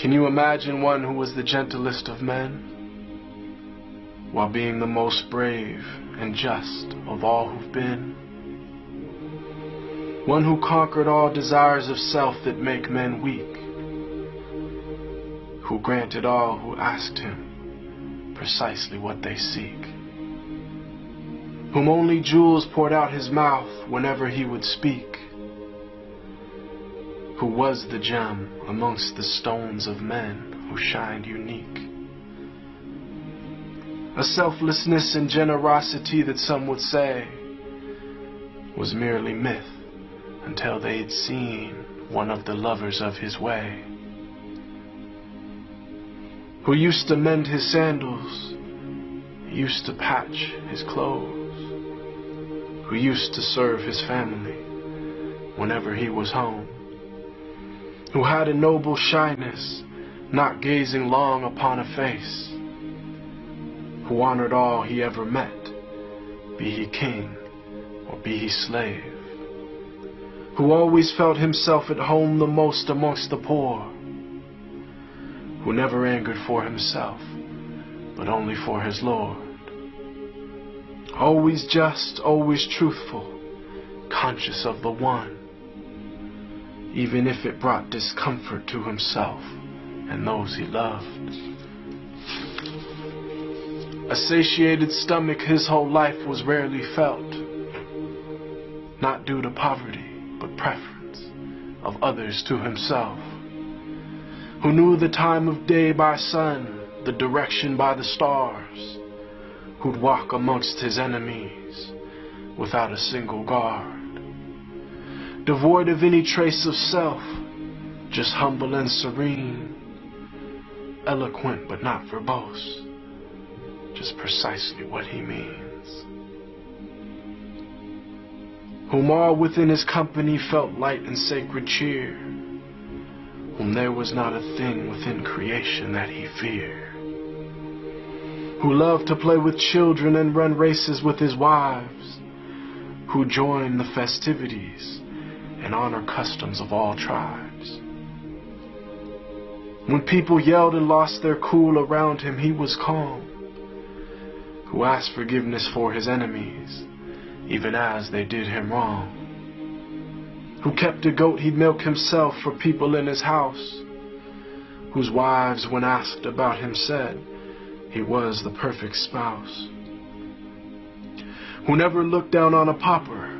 Can you imagine one who was the gentlest of men, while being the most brave and just of all who've been? One who conquered all desires of self that make men weak, who granted all who asked him precisely what they seek, whom only jewels poured out his mouth whenever he would speak, who was the gem amongst the stones of men who shined unique. A selflessness and generosity that some would say was merely myth until they'd seen one of the lovers of his way, who used to mend his sandals, used to patch his clothes, who used to serve his family whenever he was home, who had a noble shyness, not gazing long upon a face, who honored all he ever met, be he king or be he slave, who always felt himself at home the most amongst the poor, who never angered for himself, but only for his Lord, always just, always truthful, conscious of the one, even if it brought discomfort to himself and those he loved. A satiated stomach his whole life was rarely felt, not due to poverty, but preference of others to himself, who knew the time of day by sun, the direction by the stars, who'd walk amongst his enemies without a single guard, devoid of any trace of self, just humble and serene, eloquent but not verbose, just precisely what he means, whom all within his company felt light and sacred cheer, whom there was not a thing within creation that he feared, who loved to play with children and run races with his wives, who joined the festivities and honor customs of all tribes. When people yelled and lost their cool around him, he was calm, who asked forgiveness for his enemies, even as they did him wrong, who kept a goat he'd milk himself for people in his house, whose wives, when asked about him, said he was the perfect spouse, who never looked down on a pauper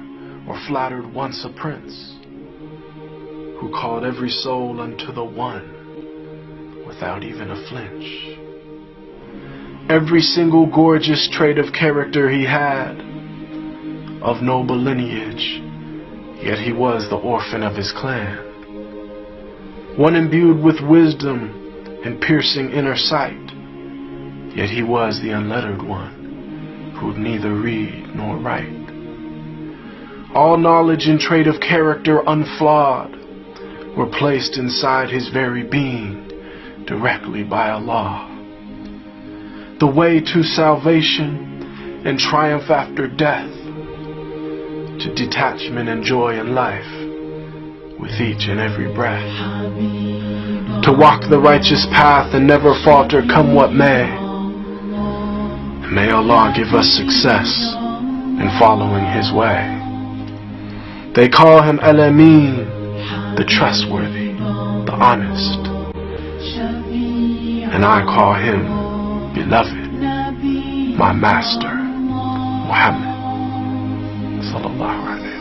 or flattered once a prince, who called every soul unto the one without even a flinch. Every single gorgeous trait of character he had, of noble lineage, yet he was the orphan of his clan, one imbued with wisdom and piercing inner sight, yet he was the unlettered one, who'd neither read nor write. All knowledge and trait of character unflawed were placed inside his very being directly by Allah. The way to salvation and triumph after death, to detachment and joy in life with each and every breath, to walk the righteous path and never falter come what may. May Allah give us success in following his way. They call him Al-Amin, the trustworthy, the honest, and I call him beloved, my master, Muhammad sallallahu alaihi wasallam.